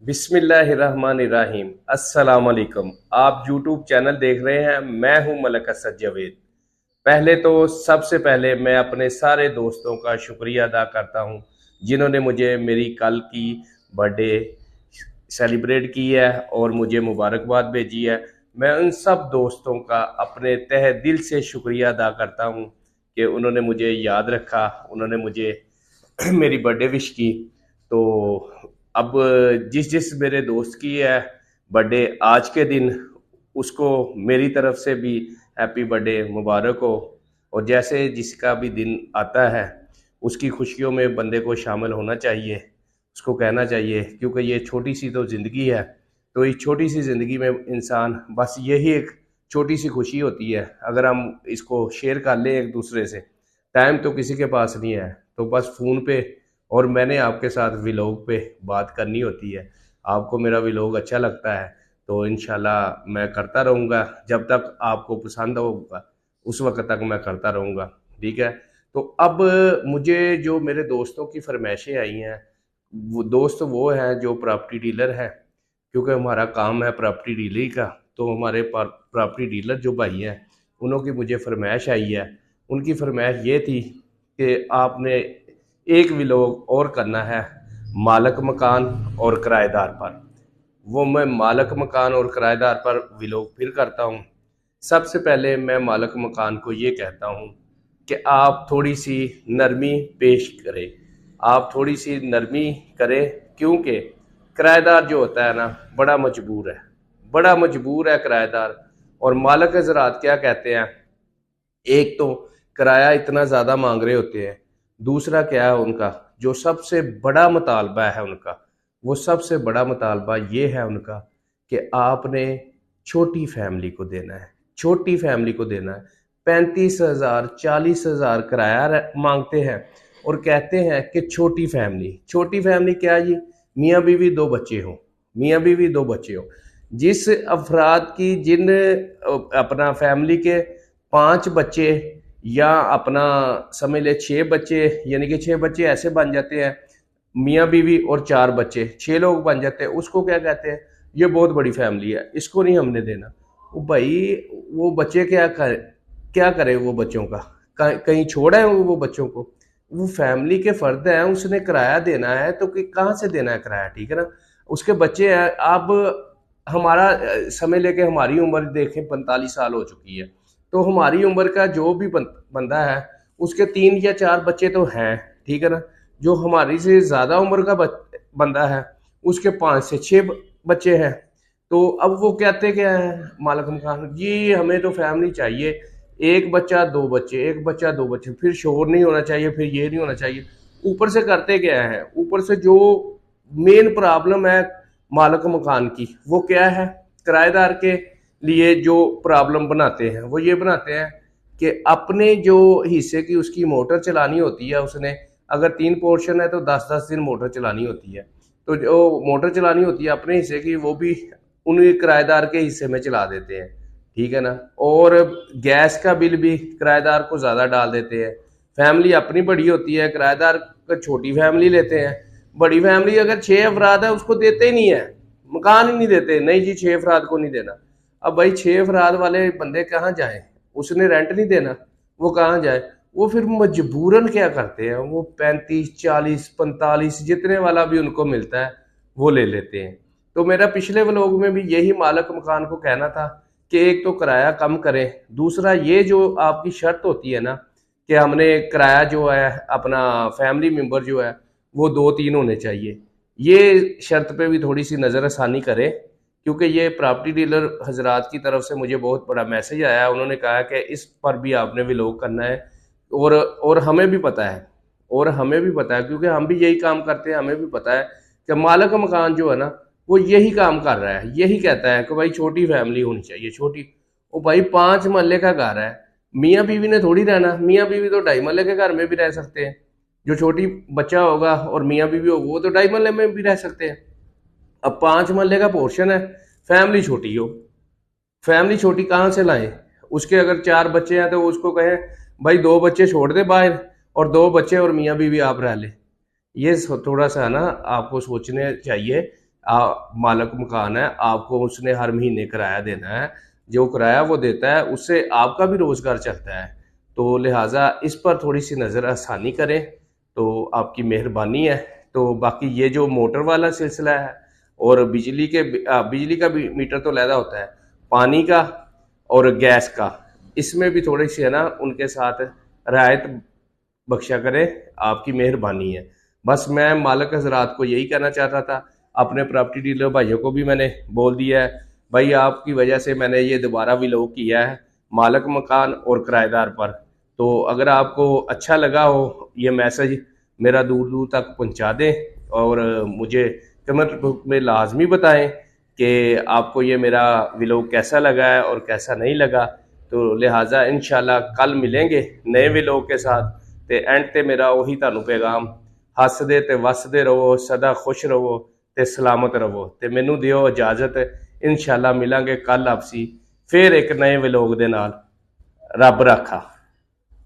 बिस्मिल्लाहिर्रहमानिर्रहीम। अस्सलाम वालेकुम। आप यूट्यूब चैनल देख रहे हैं। मैं हूं मलक असद जावेद। पहले तो सबसे पहले मैं अपने सारे दोस्तों का शुक्रिया अदा करता हूं जिन्होंने मुझे मेरी कल की बर्थडे सेलिब्रेट की है और मुझे मुबारकबाद भेजी है। मैं उन सब दोस्तों का अपने तहे दिल से शुक्रिया अदा करता हूं कि उन्होंने मुझे याद रखा, उन्होंने मुझे मेरी बर्थडे विश की। तो अब जिस जिस मेरे दोस्त की है बर्थडे आज के दिन, उसको मेरी तरफ से भी हैप्पी बर्थडे मुबारक हो। और जैसे जिसका भी दिन आता है उसकी खुशियों में बंदे को शामिल होना चाहिए, उसको कहना चाहिए, क्योंकि ये छोटी सी तो ज़िंदगी है। तो इस छोटी सी ज़िंदगी में इंसान बस यही एक छोटी सी खुशी होती है, अगर हम इसको शेयर कर लें एक दूसरे से। टाइम तो किसी के पास नहीं है, तो बस फ़ोन पे और मैंने आपके साथ व्लॉग पे बात करनी होती है। आपको मेरा व्लॉग अच्छा लगता है तो इंशाल्लाह मैं करता रहूँगा, जब तक आपको पसंद होगा उस वक्त तक मैं करता रहूँगा। ठीक है। तो अब मुझे जो मेरे दोस्तों की फरमाइशें आई हैं, वो दोस्त वो हैं जो प्रॉपर्टी डीलर है, क्योंकि हमारा काम है प्रॉपर्टी डीलरी का। तो हमारे प्रॉपर्टी डीलर जो भाई हैं उन्होंने मुझे फरमाइश आई है। उनकी फरमाइश ये थी कि आपने एक व्लॉग और करना है मालक मकान और किराएदार पर। वो मैं मालक मकान और किराएदार पर व्लॉग फिर करता हूँ। सबसे पहले मैं मालक मकान को ये कहता हूँ कि आप थोड़ी सी नरमी पेश करें, आप थोड़ी सी नरमी करें, क्योंकि किराएदार जो होता है ना बड़ा मजबूर है, बड़ा मजबूर है किराएदार। और मालक हजरात क्या कहते हैं, एक तो किराया इतना ज़्यादा मांग रहे होते हैं, दूसरा क्या है उनका जो सबसे बड़ा मुतालबा है उनका, वो सबसे बड़ा मुतालबा ये है उनका कि आपने छोटी फैमिली को देना है, छोटी फैमिली को देना है। 35,000 40,000 किराया मांगते हैं और कहते हैं कि छोटी फैमिली। छोटी फैमिली क्या जी, मियाँ बीवी दो बच्चे हों, मियाँ बीवी दो बच्चे हों। जिस अफराद की जिन अपना फैमिली के 5 बच्चे या अपना समझ ले 6 बच्चे, यानी कि 6 बच्चे ऐसे बन जाते हैं, मियाँ बीवी और 4 बच्चे, 6 लोग बन जाते हैं, उसको क्या कहते हैं, ये बहुत बड़ी फैमिली है, इसको नहीं हमने देना। वो भाई वो बच्चे क्या करे वो बच्चों का, कहीं छोड़ा है वो बच्चों को, वो फैमिली के फर्द हैं, उसने किराया देना है तो कहाँ से देना है किराया, ठीक है ना। उसके बच्चे हैं। अब हमारा समझ लेके हमारी उम्र देखें 45 साल हो चुकी है, तो हमारी उम्र का जो भी बंदा है उसके 3 या 4 बच्चे तो हैं, ठीक है ना। जो हमारी से ज़्यादा उम्र का बंदा है उसके 5 से 6 बच्चे हैं। तो अब वो कहते क्या है मालिक मकान जी, हमें तो फैमिली चाहिए, एक बच्चा दो बच्चे, एक बच्चा दो बच्चे, फिर शोर नहीं होना चाहिए, फिर ये नहीं होना चाहिए। ऊपर से करते क्या है, ऊपर से जो मेन प्रॉब्लम है मालिक मकान की वो क्या है, किराएदार के लिए जो प्रॉब्लम बनाते हैं वो ये बनाते हैं कि अपने जो हिस्से की उसकी मोटर चलानी होती है, उसने अगर 3 पोर्शन है तो 10-10 दिन मोटर चलानी होती है। तो जो मोटर चलानी होती है अपने हिस्से की, वो भी उन किराएदार के हिस्से में चला देते हैं, ठीक है ना। और गैस का बिल भी किराएदार को ज़्यादा डाल देते हैं। फैमिली अपनी बड़ी होती है, किराएदार का छोटी फैमिली लेते हैं। बड़ी फैमिली अगर 6 अफराद है उसको देते ही नहीं है, मकान ही नहीं देते, नहीं जी 6 अफराद को नहीं देना। अब भाई 6 अफराद वाले बंदे कहाँ जाए, उसने रेंट नहीं देना, वो कहाँ जाए। वो फिर मजबूरन क्या करते हैं, वो 35 40 45 जितने वाला भी उनको मिलता है वो ले लेते हैं। तो मेरा पिछले व्लॉग में भी यही मालिक मकान को कहना था कि एक तो किराया कम करें, दूसरा ये जो आपकी शर्त होती है ना कि हमने किराया जो है अपना फैमिली मेंबर जो है वो 2-3 होने चाहिए, ये शर्त पे भी थोड़ी सी नज़रसानी करें। क्योंकि ये प्रॉपर्टी डीलर हजरात की तरफ से मुझे बहुत बड़ा मैसेज आया है, उन्होंने कहा कि इस पर भी आपने व्लॉग करना है। और हमें भी पता है, और हमें भी पता है क्योंकि हम भी यही काम करते हैं, हमें भी पता है कि मालिक मकान जो है ना वो यही काम कर रहा है, यही कहता है कि भाई छोटी फैमिली होनी चाहिए, छोटी। वो भाई 5 महल्ले का घर है, मियाँ बीवी ने थोड़ी रहना, मियाँ बीवी तो 2.5 महल्ले के घर में भी रह सकते हैं। जो छोटी बच्चा होगा और मियाँ बीवी होगा वो तो 2.5 महल्ले में भी रह सकते हैं। अब 5 महल्ले का पोर्शन है, फैमिली छोटी हो, फैमिली छोटी कहाँ से लाएं। उसके अगर 4 बच्चे हैं तो उसको कहें भाई 2 बच्चे छोड़ दे बाहर और 2 बच्चे और मियाँ बीवी आप रह ले। ये थोड़ा सा ना आपको सोचने चाहिए मालिक मकान है, आपको उसने हर महीने किराया देना है। जो किराया वो देता है उससे आपका भी रोजगार चलता है। तो लिहाजा इस पर थोड़ी सी नज़र आसानी करें तो आपकी मेहरबानी है। तो बाकी ये जो मोटर वाला सिलसिला है और बिजली का भी मीटर तो लहदा होता है, पानी का और गैस का, इसमें भी थोड़ी सी है ना उनके साथ रियायत बख्शा करें, आपकी मेहरबानी है। बस मैं मालिक हजरात को यही कहना चाहता था। अपने प्रॉपर्टी डीलर भाइयों को भी मैंने बोल दिया है, भाई आपकी वजह से मैंने ये दोबारा व्लॉग किया है मालिक मकान और किराएदार पर। तो अगर आपको अच्छा लगा हो ये मैसेज, मेरा दूर दूर तक पहुंचा दें और मुझे कमेंट बुक में लाजमी बताएं कि आपको ये मेरा व्लॉग कैसा लगा है और कैसा नहीं लगा। तो लिहाजा इंशाल्लाह कल मिलेंगे नए व्लॉग के साथ। ते एंड ते मेरा वही तुहानू पैगाम, हसदे ते वसदे रहो, सदा खुश रहो ते सलामत रहो। ते मैनू दिओ इजाजत, इंशाल्लाह मिलांगे कल आपसी फिर एक नए व्लॉग दे नाल। रब राखा।